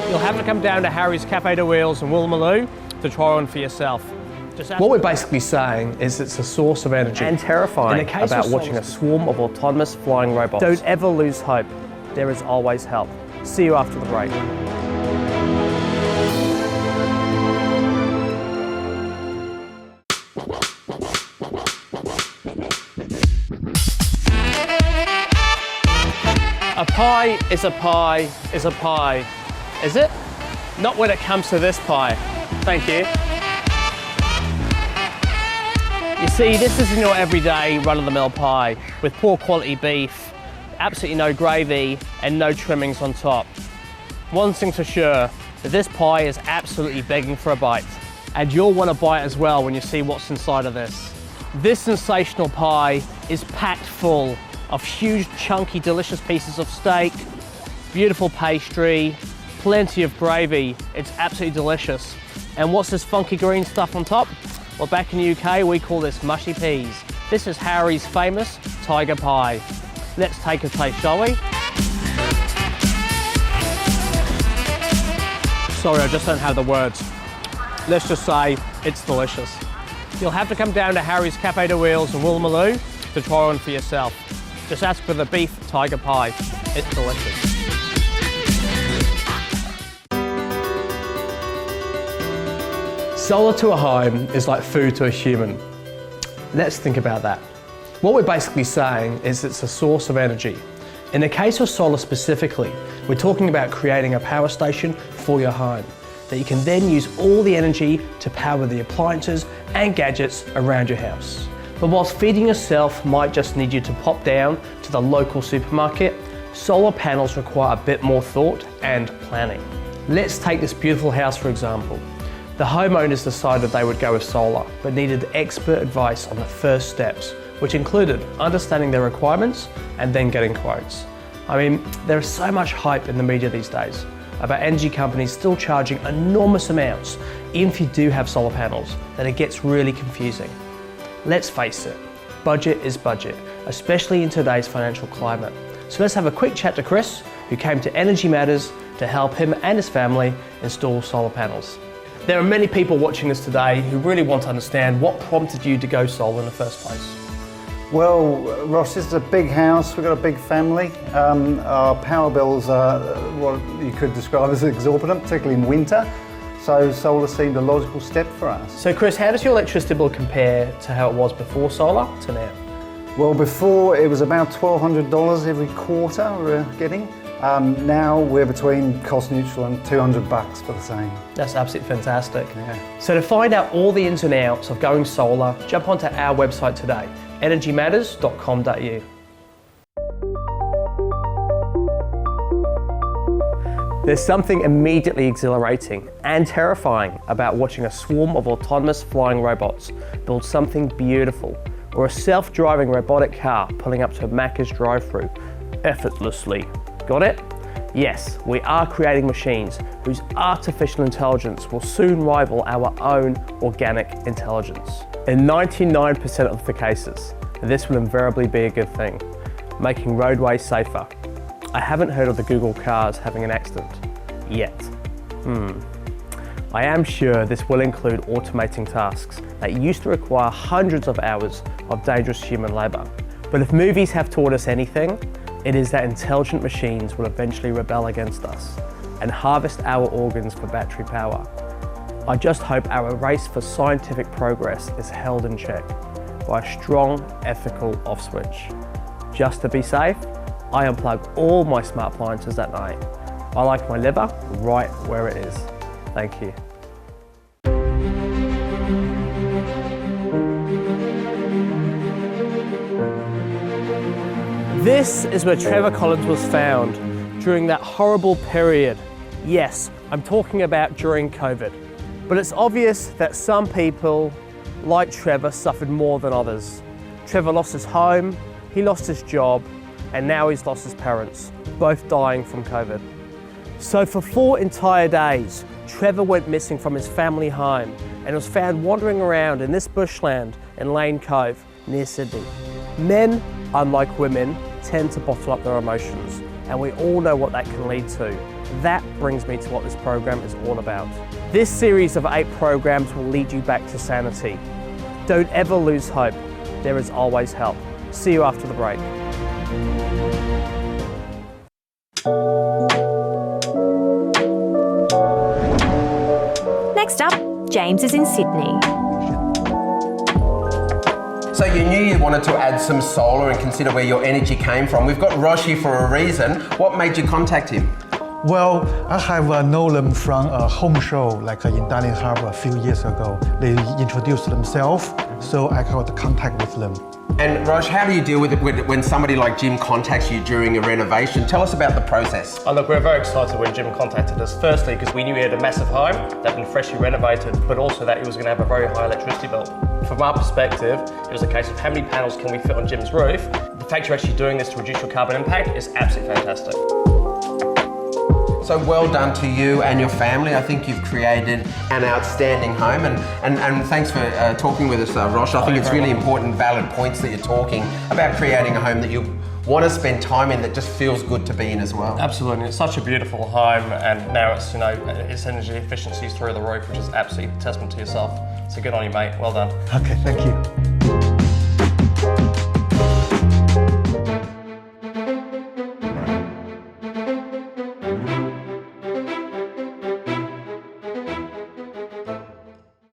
You'll have to come down to Harry's Cafe de Wheels in Woolloomooloo to try one for yourself. What we're basically saying is it's a source of energy. And terrifying in the case about of watching a swarm of autonomous flying robots. Don't ever lose hope. There is always help. See you after the break. A pie is a pie is a pie. Is it? Not when it comes to this pie. Thank you. You see, this isn't your everyday run-of-the-mill pie with poor quality beef, absolutely no gravy and no trimmings on top. One thing's for sure, that this pie is absolutely begging for a bite. And you'll want to bite as well when you see what's inside of this. This sensational pie is packed full of huge, chunky, delicious pieces of steak, beautiful pastry, plenty of gravy. It's absolutely delicious. And what's this funky green stuff on top? Well, back in the UK, we call this mushy peas. This is Harry's famous tiger pie. Let's take a taste, shall we? Sorry, I just don't have the words. Let's just say it's delicious. You'll have to come down to Harry's Cafe de Wheels in Woolloomooloo to try one for yourself. Just ask for the beef tiger pie. It's delicious. Solar to a home is like food to a human. Let's think about that. What we're basically saying is it's a source of energy. In the case of solar specifically, we're talking about creating a power station for your home that you can then use all the energy to power the appliances and gadgets around your house. But whilst feeding yourself might just need you to pop down to the local supermarket, solar panels require a bit more thought and planning. Let's take this beautiful house for example. The homeowners decided they would go with solar, but needed expert advice on the first steps, which included understanding their requirements and then getting quotes. I mean, there is so much hype in the media these days about energy companies still charging enormous amounts, even if you do have solar panels, that it gets really confusing. Let's face it, budget is budget, especially in today's financial climate. So let's have a quick chat to Chris, who came to Energy Matters to help him and his family install solar panels. There are many people watching this today who really want to understand what prompted you to go solar in the first place. Well, Ross, this is a big house, we've got a big family. Our power bills are what you could describe as exorbitant, particularly in winter. So solar seemed a logical step for us. So Chris, how does your electricity bill compare to how it was before solar to now? Well, before it was about $1,200 every quarter we were getting. Now we're between cost neutral and $200 for the same. That's absolutely fantastic. Yeah. So to find out all the ins and outs of going solar, jump onto our website today, energymatters.com.au. There's something immediately exhilarating and terrifying about watching a swarm of autonomous flying robots build something beautiful, or a self-driving robotic car pulling up to a Macca's drive-thru effortlessly. Got it? Yes, we are creating machines whose artificial intelligence will soon rival our own organic intelligence. In 99% of the cases, this will invariably be a good thing, making roadways safer. I haven't heard of the Google cars having an accident yet. I am sure this will include automating tasks that used to require hundreds of hours of dangerous human labour. But if movies have taught us anything, it is that intelligent machines will eventually rebel against us and harvest our organs for battery power. I just hope our race for scientific progress is held in check by a strong, ethical off switch. Just to be safe, I unplug all my smart appliances at night. I like my liver right where it is. Thank you. This is where Trevor Collins was found during that horrible period. Yes, I'm talking about during COVID. But it's obvious that some people, like Trevor, suffered more than others. Trevor lost his home, he lost his job, and now he's lost his parents, both dying from COVID. So for 4 entire days, Trevor went missing from his family home and was found wandering around in this bushland in Lane Cove, near Sydney. Men, unlike women, tend to bottle up their emotions and we all know what that can lead to. That brings me to what this program is all about. This series of 8 programs will lead you back to sanity. Don't ever lose hope. There is always help. See you after the break. Next up, James is in Sydney. So you knew you wanted to add some solar and consider where your energy came from. We've got Roshi for a reason. What made you contact him? Well, I have known them from a home show, like in Darling Harbour a few years ago. They introduced themselves, so I got contact with them. And Rosh, how do you deal with it when somebody like Jim contacts you during a renovation? Tell us about the process. Oh, look, we're very excited when Jim contacted us. Firstly, because we knew he had a massive home that had been freshly renovated, but also that he was going to have a very high electricity bill. From our perspective, it was a case of how many panels can we fit on Jim's roof. The fact you're actually doing this to reduce your carbon impact is absolutely fantastic. So well done to you and your family. I think you've created an outstanding home, and thanks for talking with us, Rosh. I think it's really important, valid points that you're talking about creating a home that you want to spend time in, that just feels good to be in as well. Absolutely, it's such a beautiful home, and now it's, you know, its energy efficiency is through the roof, which is absolutely a testament to yourself. So good on you, mate. Well done. Okay, thank you.